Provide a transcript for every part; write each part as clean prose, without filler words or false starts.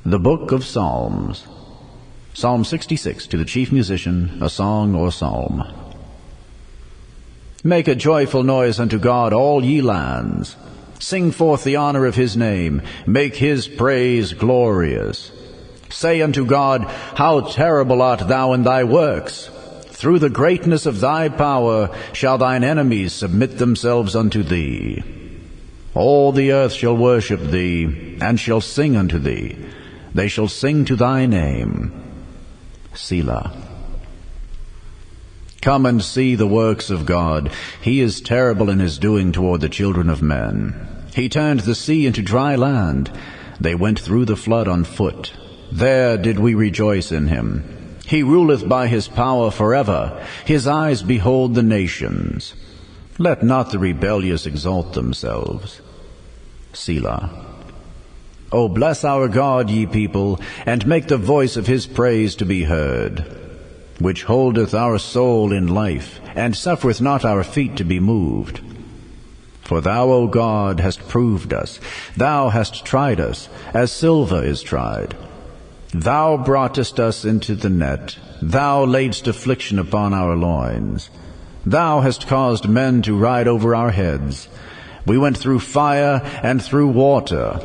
The Book of Psalms. Psalm 66, to the chief musician, a song or psalm. Make a joyful noise unto God, all ye lands. Sing forth the honor of his name. Make his praise glorious. Say unto God, how terrible art thou in thy works! Through the greatness of thy power shall thine enemies submit themselves unto thee. All the earth shall worship thee, and shall sing unto thee. They shall sing to thy name. Selah. Come and see the works of God. He is terrible in his doing toward the children of men. He turned the sea into dry land. They went through the flood on foot. There did we rejoice in him. He ruleth by his power forever. His eyes behold the nations. Let not the rebellious exalt themselves. Selah. O bless our God, ye people, and make the voice of his praise to be heard, which holdeth our soul in life, and suffereth not our feet to be moved. For thou, O God, hast proved us. Thou hast tried us, as silver is tried. Thou broughtest us into the net. Thou laidst affliction upon our loins. Thou hast caused men to ride over our heads. We went through fire and through water,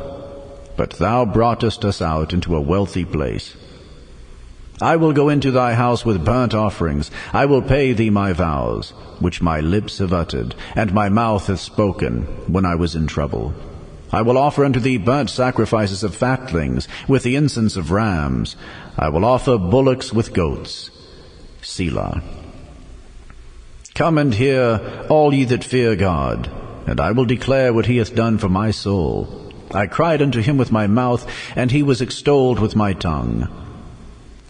but thou broughtest us out into a wealthy place. I will go into thy house with burnt offerings. I will pay thee my vows, which my lips have uttered, and my mouth hath spoken when I was in trouble. I will offer unto thee burnt sacrifices of fatlings, with the incense of rams. I will offer bullocks with goats. Selah. Come and hear, all ye that fear God, and I will declare what he hath done for my soul. I cried unto him with my mouth, and he was extolled with my tongue.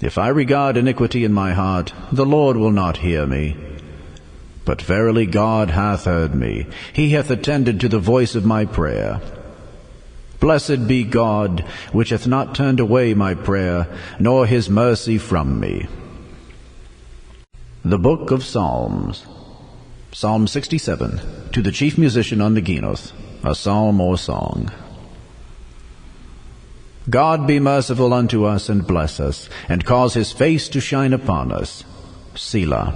If I regard iniquity in my heart, the Lord will not hear me. But verily God hath heard me. He hath attended to the voice of my prayer. Blessed be God, which hath not turned away my prayer, nor his mercy from me. The Book of Psalms. Psalm 67, to the chief musician on the Ginoth, a psalm or song. God be merciful unto us, and bless us, and cause his face to shine upon us. Selah.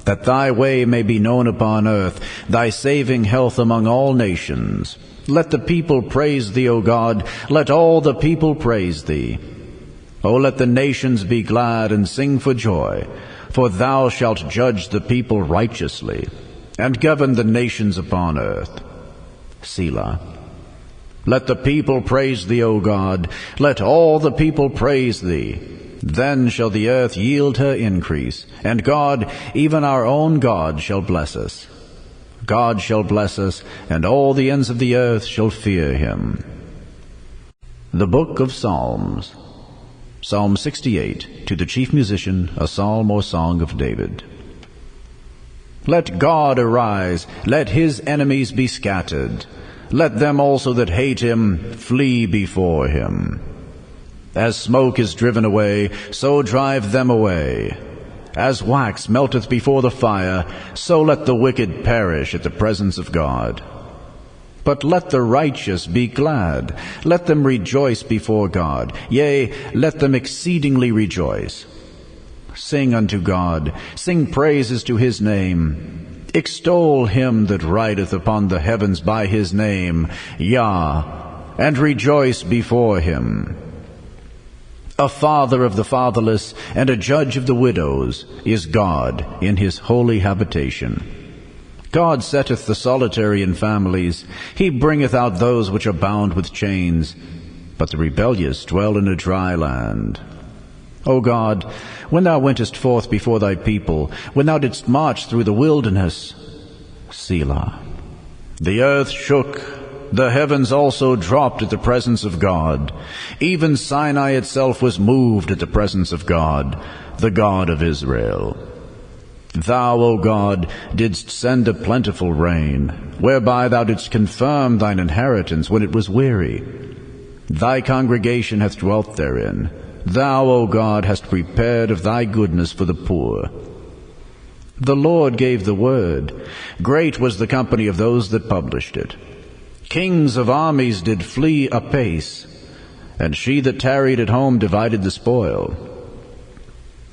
That thy way may be known upon earth, thy saving health among all nations. Let the people praise thee, O God. Let all the people praise thee. O let the nations be glad and sing for joy, for thou shalt judge the people righteously, and govern the nations upon earth. Selah. Let the people praise thee, O God. Let all the people praise thee. Then shall the earth yield her increase, and God, even our own God, shall bless us. God shall bless us, and all the ends of the earth shall fear him. The Book of Psalms. Psalm 68, to the chief musician, a psalm or song of David. Let God arise, let his enemies be scattered. Let them also that hate him flee before him. As smoke is driven away, so drive them away. As wax melteth before the fire, so let the wicked perish at the presence of God. But let the righteous be glad. Let them rejoice before God. Yea, let them exceedingly rejoice. Sing unto God. Sing praises to his name. Extol him that rideth upon the heavens by his name, Yah, and rejoice before him. A father of the fatherless, and a judge of the widows, is God in his holy habitation. God setteth the solitary in families. He bringeth out those which are bound with chains, but the rebellious dwell in a dry land. O God, when thou wentest forth before thy people, when thou didst march through the wilderness, Selah. The earth shook, the heavens also dropped at the presence of God. Even Sinai itself was moved at the presence of God, the God of Israel. Thou, O God, didst send a plentiful rain, whereby thou didst confirm thine inheritance when it was weary. Thy congregation hath dwelt therein. Thou, O God, hast prepared of thy goodness for the poor. The Lord gave the word. Great was the company of those that published it. Kings of armies did flee apace. and she that tarried at home divided the spoil.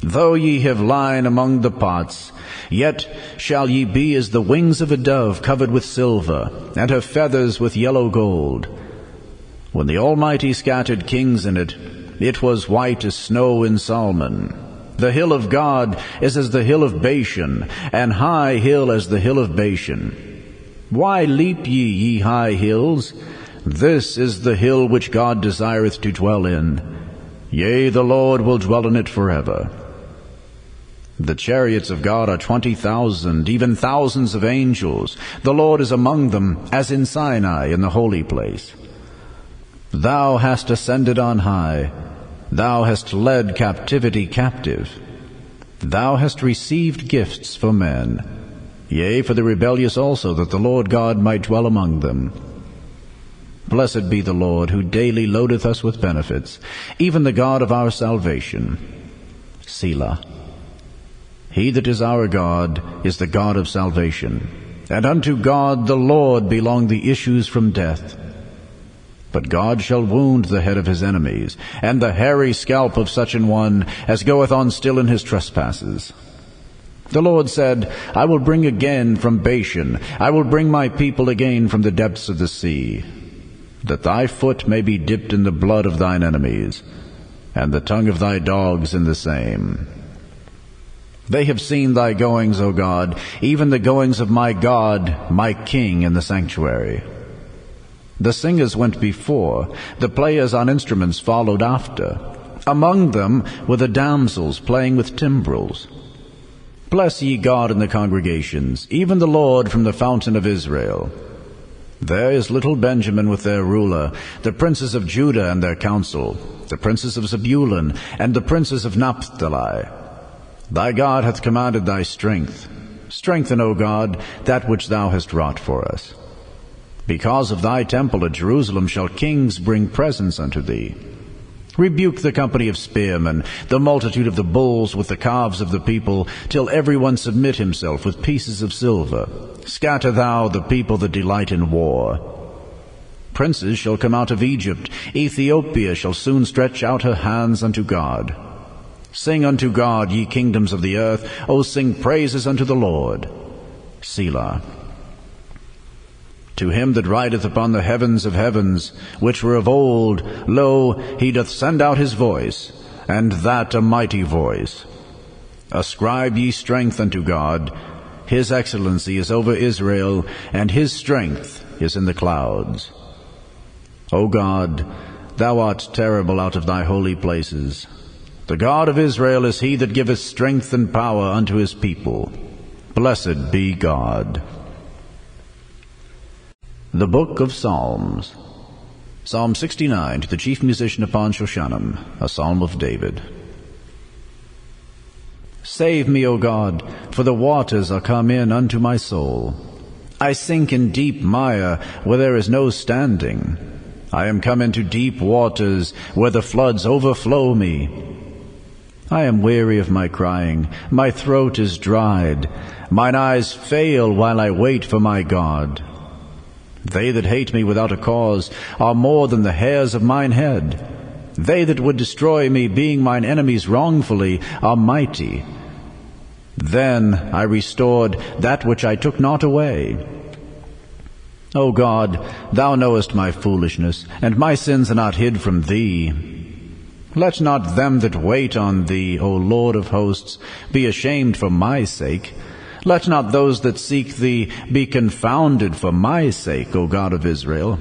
Though ye have lain among the pots, yet shall ye be as the wings of a dove covered with silver, and her feathers with yellow gold. When the Almighty scattered kings in it, it was white as snow in Salmon. The hill of God is as the hill of Bashan, an high hill as the hill of Bashan. Why leap ye, ye high hills? This is the hill which God desireth to dwell in. Yea, the Lord will dwell in it forever. The chariots of God are 20,000, even thousands of angels. The Lord is among them, as in Sinai in the holy place. Thou hast ascended on high. Thou hast led captivity captive. Thou hast received gifts for men, yea, for the rebellious also, that the Lord God might dwell among them. Blessed be the Lord, who daily loadeth us with benefits, even the God of our salvation. Selah. He that is our God is the God of salvation, and unto God the Lord belong the issues from death. But God shall wound the head of his enemies, and the hairy scalp of such an one as goeth on still in his trespasses. The Lord said, I will bring again from Bashan, I will bring my people again from the depths of the sea, that thy foot may be dipped in the blood of thine enemies, and the tongue of thy dogs in the same. They have seen thy goings, O God, even the goings of my God, my King, in the sanctuary. The singers went before, the players on instruments followed after. Among them were the damsels playing with timbrels. Bless ye God in the congregations, even the Lord from the fountain of Israel. There is little Benjamin with their ruler, the princes of Judah and their council, the princes of Zebulun, and the princes of Naphtali. Thy God hath commanded thy strength. Strengthen, O God, that which thou hast wrought for us. Because of thy temple at Jerusalem shall kings bring presents unto thee. Rebuke the company of spearmen, the multitude of the bulls with the calves of the people, till every one submit himself with pieces of silver. Scatter thou the people that delight in war. Princes shall come out of Egypt. Ethiopia shall soon stretch out her hands unto God. Sing unto God, ye kingdoms of the earth. O sing praises unto the Lord. Selah. To him that rideth upon the heavens of heavens, which were of old, lo, he doth send out his voice, and that a mighty voice. Ascribe ye strength unto God. His excellency is over Israel, and his strength is in the clouds. O God, thou art terrible out of thy holy places. The God of Israel is he that giveth strength and power unto his people. Blessed be God. The Book of Psalms. Psalm 69, to the chief musician upon Shoshanim, a psalm of David. Save me, O God, for the waters are come in unto my soul. I sink in deep mire where there is no standing. I am come into deep waters where the floods overflow me. I am weary of my crying, my throat is dried, mine eyes fail while I wait for my God. They that hate me without a cause are more than the hairs of mine head. They that would destroy me, being mine enemies wrongfully, are mighty. Then I restored that which I took not away. O God, thou knowest my foolishness, and my sins are not hid from thee. Let not them that wait on thee, O Lord of hosts, be ashamed for my sake. Let not those that seek thee be confounded for my sake, O God of Israel.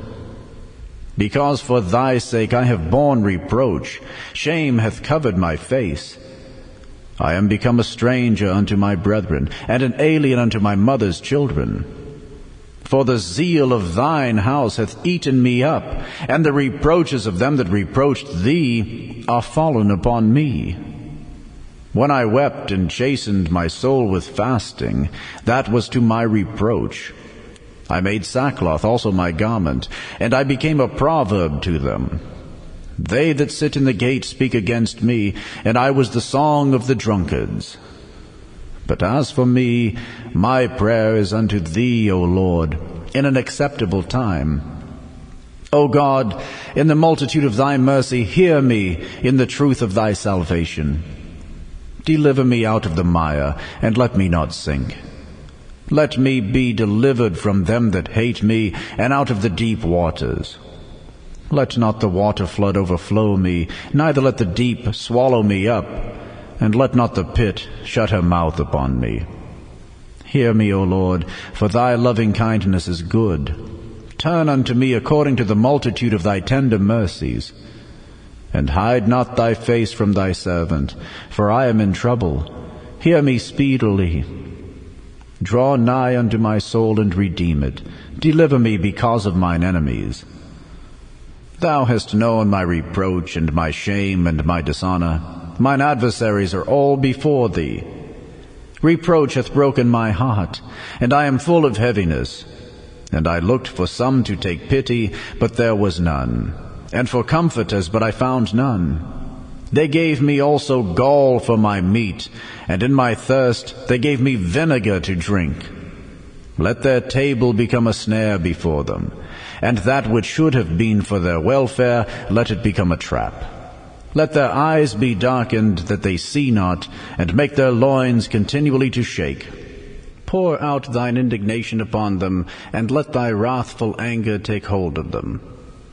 Because for thy sake I have borne reproach, shame hath covered my face. I am become a stranger unto my brethren, and an alien unto my mother's children. For the zeal of thine house hath eaten me up, and the reproaches of them that reproached thee are fallen upon me. When I wept and chastened my soul with fasting, that was to my reproach. I made sackcloth also my garment, and I became a proverb to them. They that sit in the gate speak against me, and I was the song of the drunkards. But as for me, my prayer is unto thee, O Lord, in an acceptable time. O God, in the multitude of thy mercy, hear me in the truth of thy salvation. Deliver me out of the mire, and let me not sink. Let me be delivered from them that hate me, and out of the deep waters. Let not the water flood overflow me, neither let the deep swallow me up, and let not the pit shut her mouth upon me. Hear me, O Lord, for thy loving kindness is good. Turn unto me according to the multitude of thy tender mercies. And hide not thy face from thy servant, for I am in trouble. Hear me speedily. Draw nigh unto my soul, and redeem it. Deliver me because of mine enemies. Thou hast known my reproach, and my shame, and my dishonor. Mine adversaries are all before thee. Reproach hath broken my heart, and I am full of heaviness. And I looked for some to take pity, but there was none, and for comforters, but I found none. They gave me also gall for my meat, and in my thirst they gave me vinegar to drink. Let their table become a snare before them, and that which should have been for their welfare, let it become a trap. Let their eyes be darkened, that they see not, and make their loins continually to shake. Pour out thine indignation upon them, and let thy wrathful anger take hold of them.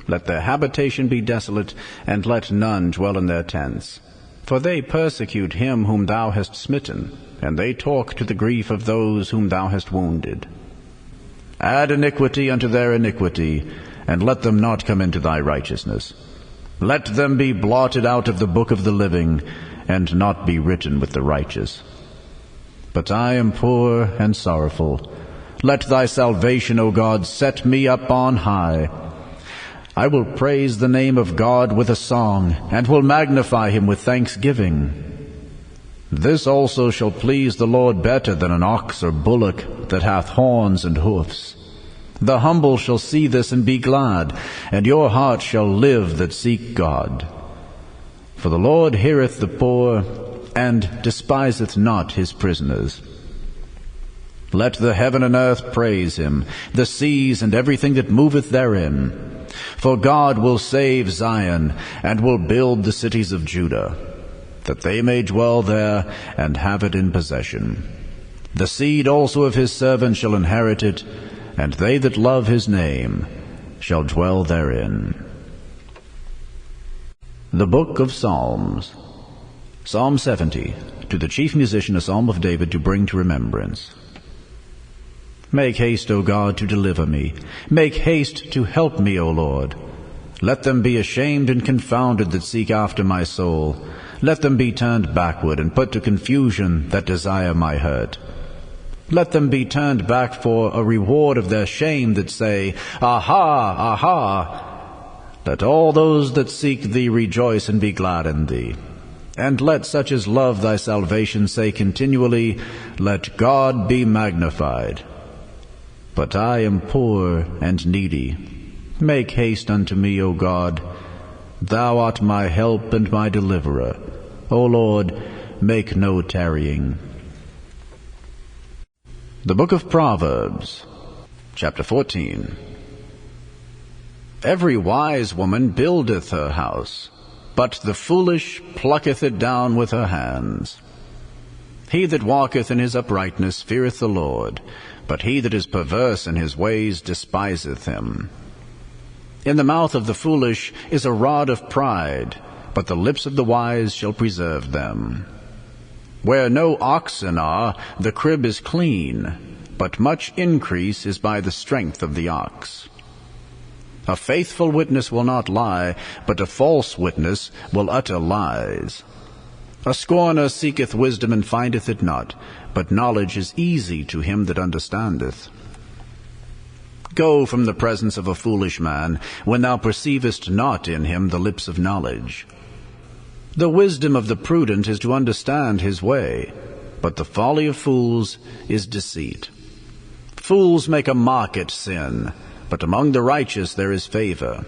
Let their habitation be desolate, and let none dwell in their tents. For they persecute him whom thou hast smitten, and they talk to the grief of those whom thou hast wounded. Add iniquity unto their iniquity, and let them not come into thy righteousness. Let them be blotted out of the book of the living, and not be written with the righteous. But I am poor and sorrowful. Let thy salvation, O God, set me up on high. I will praise the name of God with a song, and will magnify him with thanksgiving. This also shall please the Lord better than an ox or bullock that hath horns and hoofs. The humble shall see this and be glad, and your heart shall live that seek God. For the Lord heareth the poor, and despiseth not his prisoners. Let the heaven and earth praise him, the seas and everything that moveth therein. For God will save Zion, and will build the cities of Judah, that they may dwell there, and have it in possession. The seed also of his servant shall inherit it, and they that love his name shall dwell therein. The Book of Psalms. Psalm 70, to the chief musician, a psalm of David, to bring to remembrance. Make haste, O God, to deliver me. Make haste to help me, O Lord. Let them be ashamed and confounded that seek after my soul. Let them be turned backward and put to confusion that desire my hurt. Let them be turned back for a reward of their shame that say, Aha, aha! Let all those that seek thee rejoice and be glad in thee. And let such as love thy salvation say continually, Let God be magnified. But I am poor and needy. Make haste unto me, O God. Thou art my help and my deliverer. O Lord, make no tarrying. The Book of Proverbs, Chapter 14. Every wise woman buildeth her house, but the foolish plucketh it down with her hands. He that walketh in his uprightness feareth the Lord, but he that is perverse in his ways despiseth him. In the mouth of the foolish is a rod of pride, but the lips of the wise shall preserve them. Where no oxen are, the crib is clean, but much increase is by the strength of the ox. A faithful witness will not lie, but a false witness will utter lies. A scorner seeketh wisdom and findeth it not, but knowledge is easy to him that understandeth. Go from the presence of a foolish man, when thou perceivest not in him the lips of knowledge. The wisdom of the prudent is to understand his way, but the folly of fools is deceit. Fools make a mock at sin, but among the righteous there is favor.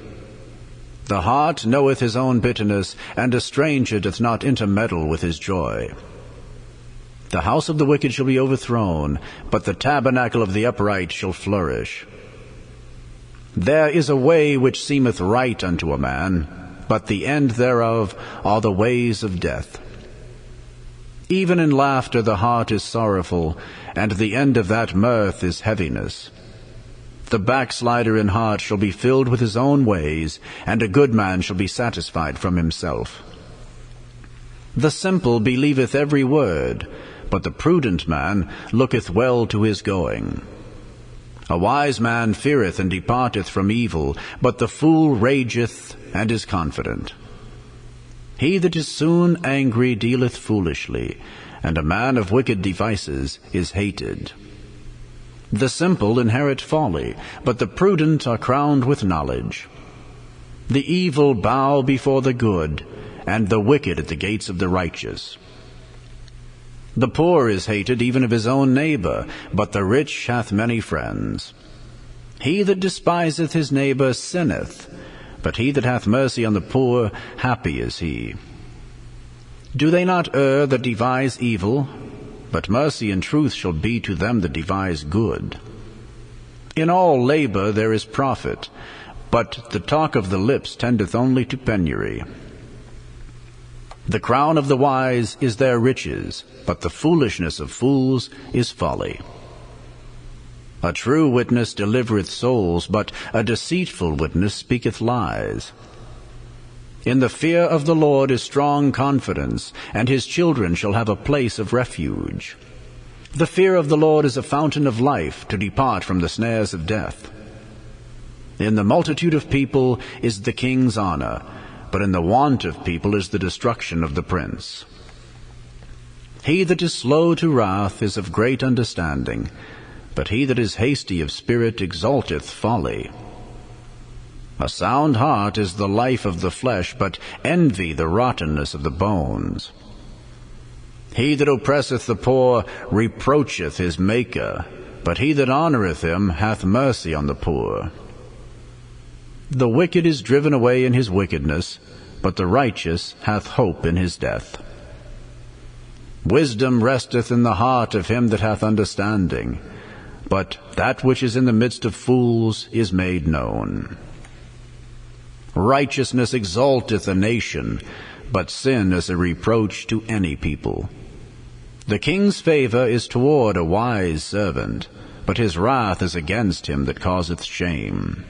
The heart knoweth his own bitterness, and a stranger doth not intermeddle with his joy. The house of the wicked shall be overthrown, but the tabernacle of the upright shall flourish. There is a way which seemeth right unto a man, but the end thereof are the ways of death. Even in laughter the heart is sorrowful, and the end of that mirth is heaviness. The backslider in heart shall be filled with his own ways, and a good man shall be satisfied from himself. The simple believeth every word, but the prudent man looketh well to his going. A wise man feareth and departeth from evil, but the fool rageth and is confident. He that is soon angry dealeth foolishly, and a man of wicked devices is hated. The simple inherit folly, but the prudent are crowned with knowledge. The evil bow before the good, and the wicked at the gates of the righteous. The poor is hated even of his own neighbor, but the rich hath many friends. He that despiseth his neighbor sinneth, but he that hath mercy on the poor, happy is he. Do they not err that devise evil? But mercy and truth shall be to them that devise good. In all labor there is profit, but the talk of the lips tendeth only to penury. The crown of the wise is their riches, but the foolishness of fools is folly. A true witness delivereth souls, but a deceitful witness speaketh lies. In the fear of the Lord is strong confidence, and his children shall have a place of refuge. The fear of the Lord is a fountain of life, to depart from the snares of death. In the multitude of people is the king's honor, but in the want of people is the destruction of the prince. He that is slow to wrath is of great understanding, but he that is hasty of spirit exalteth folly. A sound heart is the life of the flesh, but envy the rottenness of the bones. He that oppresseth the poor reproacheth his Maker, but he that honoureth him hath mercy on the poor. The wicked is driven away in his wickedness, but the righteous hath hope in his death. Wisdom resteth in the heart of him that hath understanding, but that which is in the midst of fools is made known. Righteousness exalteth a nation, but sin is a reproach to any people. The king's favor is toward a wise servant, but his wrath is against him that causeth shame.